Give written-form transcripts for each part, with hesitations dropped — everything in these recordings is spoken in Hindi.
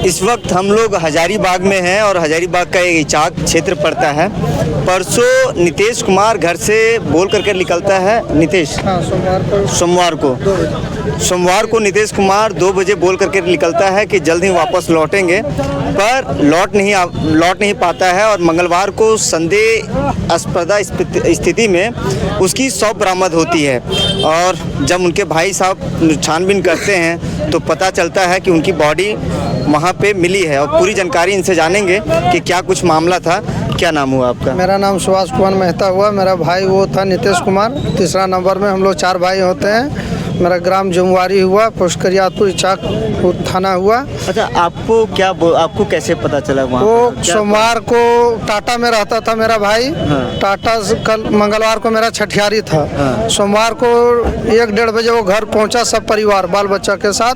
इस वक्त हम लोग हजारीबाग में हैं और हजारीबाग का एक इचाक क्षेत्र पड़ता है। परसों नीतीश कुमार घर से बोल करके निकलता है। नीतीश सोमवार को नीतीश कुमार 2 बजे बोल करके निकलता है कि जल्द ही वापस लौटेंगे, पर लौट नहीं पाता है और मंगलवार को संदेहास्पद स्थिति में उसकी शव बरामद होती है। और जब उनके भाई साहब छानबीन करते हैं तो पता चलता है कि उनकी बॉडी वहाँ पे मिली है। और पूरी जानकारी इनसे जानेंगे कि क्या कुछ मामला था। क्या नाम हुआ आपका? मेरा नाम सुभाष कुमार मेहता हुआ। मेरा भाई वो था नीतीश कुमार। तीसरा नंबर में हम लोग 4 भाई होते हैं। मेरा ग्राम जमुआरी हुआ, पुष्करियापुर इचाक थाना हुआ। अच्छा, आपको कैसे पता चला वहाँ? वो सोमवार को टाटा में रहता था मेरा भाई। टाटा से कल मंगलवार को मेरा छठियारी था। सोमवार को 1-1:30 बजे वो घर पहुंचा, सब परिवार बाल बच्चा के साथ।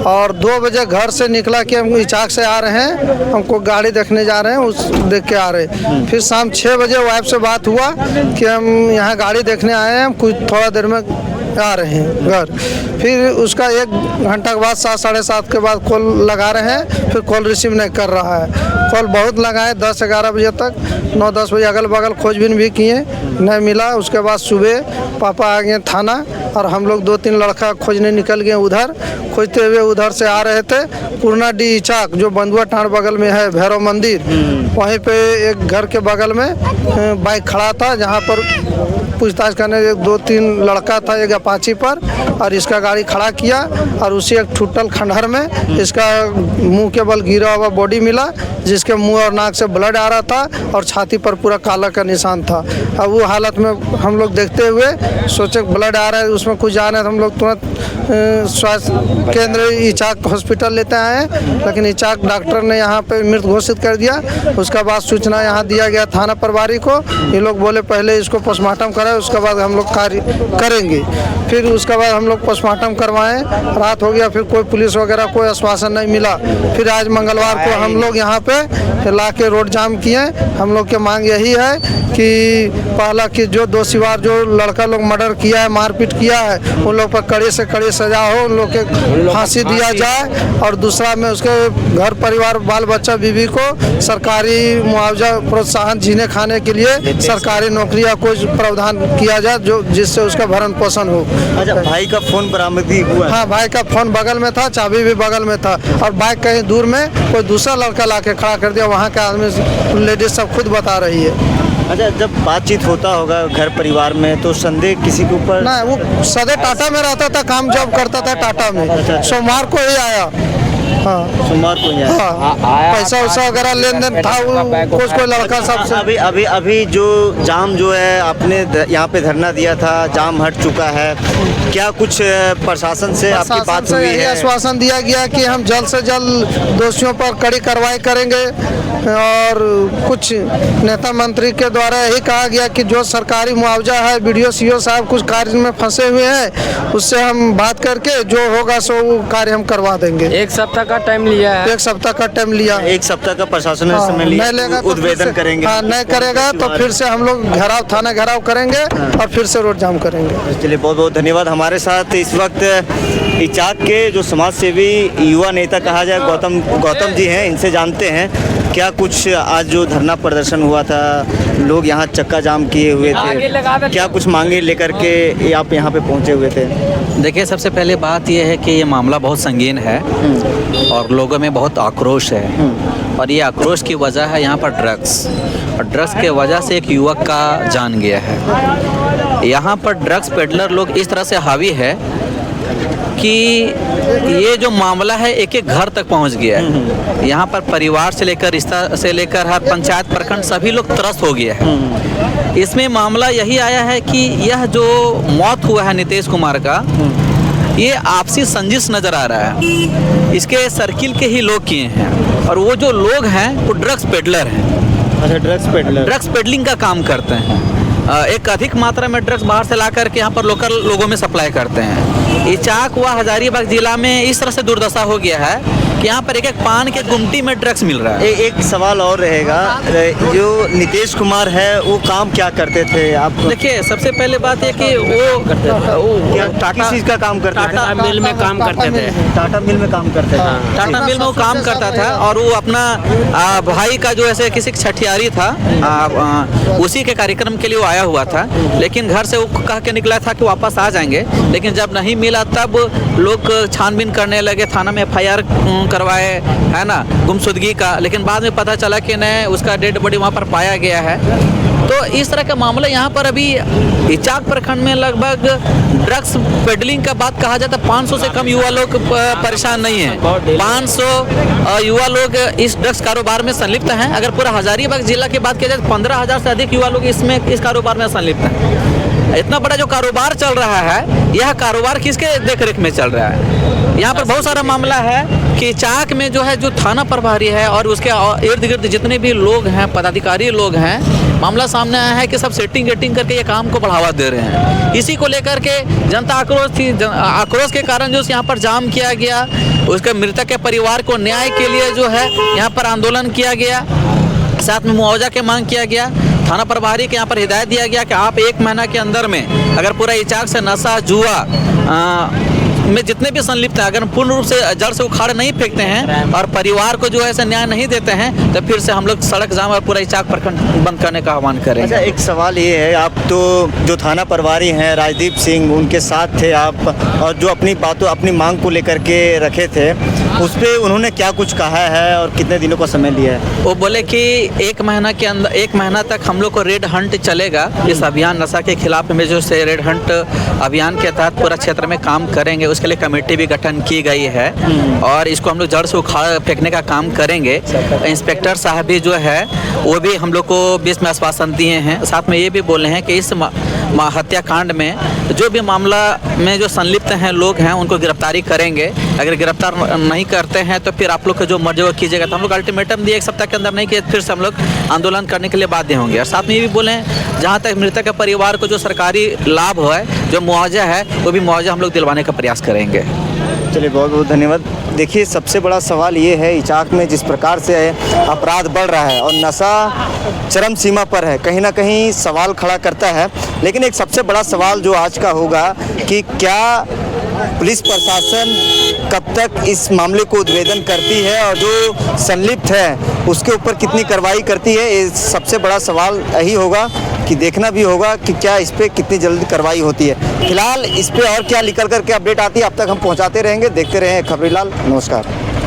और 2 बजे घर से निकला कि हम इचाक से आ रहे हैं, हमको गाड़ी देखने जा रहे हैं, उस देख के आ रहे हैं। फिर शाम 6 बजे वाइफ से बात हुआ कि हम यहाँ गाड़ी देखने आए हैं, कुछ थोड़ा देर में आ रहे हैं घर। फिर उसका 1 घंटा के बाद 7 साढ़े 7 के बाद कॉल लगा रहे हैं, फिर कॉल रिसीव नहीं कर रहा है। कॉल बहुत लगाए 10-11 बजे तक, 9-10 बजे अगल बगल खोजबीन भी किए, नहीं मिला। उसके बाद सुबह पापा आ गए थाना और हम लोग 2-3 लड़का खोजने निकल गए उधर। खोजते हुए उधर से आ रहे थे पूर्णाडीह इचाक, जो बंधुआ टाँड़ बगल में है भैरव मंदिर, वहीं पे एक घर के बगल में बाइक खड़ा था, जहाँ पर पूछताछ करने 2-3 लड़का था एक अपाची पर, और इसका गाड़ी खड़ा किया और उसी एक टूटल खंडहर में इसका मुंह के बल गिरा हुआ बॉडी मिला, जिसके मुंह और नाक से ब्लड आ रहा था और छाती पर पूरा काला का निशान था। अब वो हालत में हम लोग देखते हुए सोचे ब्लड आ रहा है, उसमें कुछ जाना है, तो हम लोग तुरंत स्वास्थ्य केंद्र इचाक हॉस्पिटल लेते आए, लेकिन इचाक डॉक्टर ने यहाँ पे मृत घोषित कर दिया। उसका बाद सूचना यहाँ दिया गया थाना प्रभारी को। ये लोग बोले पहले इसको पोस्टमार्टम कराए, उसके बाद हम लोग कार्य करेंगे। फिर उसके बाद हम लोग पोस्टमार्टम करवाएं, रात हो गया, फिर कोई पुलिस वगैरह कोई आश्वासन नहीं मिला। फिर आज मंगलवार को हम लोग यहाँ पे ला के रोड जाम किए। हम लोग की मांग यही है कि पहला कि जो दोषीवार जो लड़का लोग मर्डर किया है, मारपीट किया है, उन लोग पर कड़े से कड़े सजा हो, उन लोग के फांसी दिया जाए। और दूसरा में उसके घर परिवार बाल बच्चा बीवी को सरकारी मुआवजा प्रोत्साहन जीने खाने के लिए सरकारी नौकरी या कुछ प्रावधान किया जाए, जो जिससे उसका भरण पोषण हो। अच्छा, भाई का फोन बरामदी हुआ? हाँ, भाई का फोन बगल में था, चाबी भी बगल में था, और बाइक कहीं दूर में कोई दूसरा लड़का ला के खड़ा कर दिया। वहाँ के आदमी लेडीज सब खुद बता रही है। अच्छा, जब बातचीत होता होगा घर परिवार में तो संदेह किसी के ऊपर? ना, वो सदैव टाटा में रहता था, काम जॉब करता था टाटा में। सोमवार को ही आया। हाँ, सोमवार को ही आया। हाँ, पैसा वैसा वगैरह लेन देन था, कुछ कोई लड़का सबसे। अभी जो जाम जो है आपने यहाँ पे धरना दिया था, जाम हट चुका है। क्या कुछ प्रशासन से आपकी बात हुई है? आश्वासन दिया गया कि हम जल्द से जल्द दोषियों पर कड़ी कार्रवाई करेंगे। और कुछ नेता मंत्री के द्वारा यही कहा गया कि जो सरकारी मुआवजा है, BDO CO साहब कुछ कार्य में फंसे हुए हैं, उससे हम बात करके जो होगा सो वो कार्य हम करवा देंगे। 1 सप्ताह का टाइम लिया है। 1 सप्ताह का टाइम लिया। 1 सप्ताह का प्रशासन ने समय लिया। नहीं लेगा तो उद्वेदन करेंगे। हाँ, नहीं करेगा तो फिर से हम लोग थाना घेराव करेंगे और फिर से रोड जाम करेंगे। चलिए, बहुत बहुत धन्यवाद। हमारे साथ इस वक्त इचाक के जो समाज सेवी युवा नेता कहा जाए गौतम जी हैं। इनसे जानते हैं क्या कुछ आज जो धरना प्रदर्शन हुआ था, लोग यहाँ चक्का जाम किए हुए थे, क्या कुछ मांगे लेकर के आप यहाँ पे पहुँचे हुए थे? देखिए, सबसे पहले बात यह है कि ये मामला बहुत संगीन है और लोगों में बहुत आक्रोश है। और ये आक्रोश की वजह है यहाँ पर ड्रग्स, और ड्रग्स के वजह से एक युवक का जान गया है। यहाँ पर ड्रग्स पेडलर लोग इस तरह से हावी है कि ये जो मामला है एक एक घर तक पहुंच गया है। यहाँ पर परिवार से लेकर रिश्ता से लेकर हर पंचायत प्रखंड सभी लोग त्रस्त हो गया है। इसमें मामला यही आया है कि यह जो मौत हुआ है नीतीश कुमार का, ये आपसी संजिश नज़र आ रहा है। इसके सर्किल के ही लोग किए हैं, और वो जो लोग हैं वो ड्रग्स पेडलर हैं। अच्छा, ड्रग्स पेडलिंग का काम करते हैं। एक अधिक मात्रा में ड्रग्स बाहर से ला करके यहाँ पर लोकल लोगों में सप्लाई करते हैं। इचाक व हजारीबाग जिला में इस तरह से दुर्दशा हो गया है कि यहाँ पर एक एक पान के गुमटी में ड्रग्स मिल रहा है। एक सवाल और रहेगा, जो नीतीश कुमार है वो काम क्या करते थे आप? देखिए, सबसे पहले बात है कि वो किस चीज़ का काम करते थे? टाटा मिल में काम करते थे। टाटा मिल में काम करते थे। टाटा मिल में वो काम करता था और वो अपना भाई का जो ऐसे किसी छठियारी था, उसी के कार्यक्रम के लिए वो आया हुआ था। लेकिन घर से वो कह के निकला था कि वापस आ जाएंगे, लेकिन जब नहीं मिला तब लोग छानबीन करने लगे, थाना में FIR करवाए, है ना, गुमशुदगी का। लेकिन बाद में पता चला कि नहीं, उसका डेड बॉडी वहाँ पर पाया गया है। तो इस तरह का मामला यहाँ पर अभी इचाक प्रखंड में लगभग ड्रग्स पेडलिंग का बात कहा जाता है 500 से कम युवा लोग परेशान नहीं है। 500 युवा लोग इस ड्रग्स कारोबार में संलिप्त हैं। अगर पूरा हजारीबाग जिला की बात किया जाए तो 15,000 से अधिक युवा लोग इस कारोबार में संलिप्त हैं। इतना बड़ा जो कारोबार चल रहा है, यह कारोबार किसके देखरेख में चल रहा है? यहाँ पर बहुत सारा मामला है कि इचाक में जो है, जो थाना प्रभारी है और उसके इर्द गिर्द जितने भी लोग हैं, पदाधिकारी लोग हैं, मामला सामने आया है कि सब सेटिंग करके ये काम को बढ़ावा दे रहे हैं। इसी को लेकर के जनता आक्रोश थी। आक्रोश के कारण जो यहाँ पर जाम किया गया, उसके मृतक के परिवार को न्याय के लिए जो है यहाँ पर आंदोलन किया गया, साथ में मुआवजा की मांग किया गया। थाना प्रभारी के यहाँ पर हिदायत दिया गया कि आप 1 महीना के अंदर में अगर पूरा इचाक से नशा जुआ में जितने भी संलिप्त हैं, अगर पूर्ण रूप से जड़ से उखाड़ नहीं फेंकते हैं और परिवार को जो है ऐसा न्याय नहीं देते हैं, तो फिर से हम लोग सड़क जाम और पूरा इचाक प्रखंड बंद करने का आह्वान करेंगे। अच्छा, एक सवाल ये है, आप तो जो थाना प्रभारी हैं राजदीप सिंह, उनके साथ थे आप, और जो अपनी मांग को लेकर के रखे थे, उस पर उन्होंने क्या कुछ कहा है और कितने दिनों का समय लिया है? वो बोले कि 1 महीना के अंदर, 1 महीना तक हम लोग को रेड हंट चलेगा। इस अभियान नशा के खिलाफ में जो से रेड हंट अभियान के तहत पूरा क्षेत्र में काम करेंगे। उसके लिए कमेटी भी गठन की गई है और इसको हम लोग जड़ से उखाड़ फेंकने का काम करेंगे। इंस्पेक्टर साहब भी जो है वो भी हम लोग को बीच में आश्वासन दिए हैं। साथ में ये भी बोले हैं कि इस हत्याकांड में जो भी मामला में जो संलिप्त हैं लोग हैं, उनको गिरफ्तारी करेंगे। अगर गिरफ्तार नहीं करते हैं तो फिर आप लोग का जो मर्जी वो कीजिएगा। तो हम लोग अल्टीमेटम दिए 1 सप्ताह के अंदर नहीं किए, फिर से हम लोग आंदोलन करने के लिए बाध्य होंगे। और साथ में ये भी बोले हैं, जहाँ तक मृतक के परिवार को जो सरकारी लाभ है, जो मुआवजा है, वो भी मुआवजा हम लोग दिलवाने का प्रयास करेंगे। चलिए, बहुत बहुत धन्यवाद। देखिए, सबसे बड़ा सवाल ये है, इचाक में जिस प्रकार से अपराध बढ़ रहा है और नशा चरम सीमा पर है, कहीं ना कहीं सवाल खड़ा करता है। लेकिन एक सबसे बड़ा सवाल जो आज का होगा कि क्या पुलिस प्रशासन कब तक इस मामले को उद्भेदन करती है और जो संलिप्त है उसके ऊपर कितनी कार्रवाई करती है। ये सबसे बड़ा सवाल यही होगा कि देखना भी होगा कि क्या इस पर कितनी जल्दी कार्रवाई होती है। फिलहाल इस पर और क्या निकल करके अपडेट आती है, अब तक हम पहुंचाते रहेंगे। देखते रहें खबरीलाल। नमस्कार।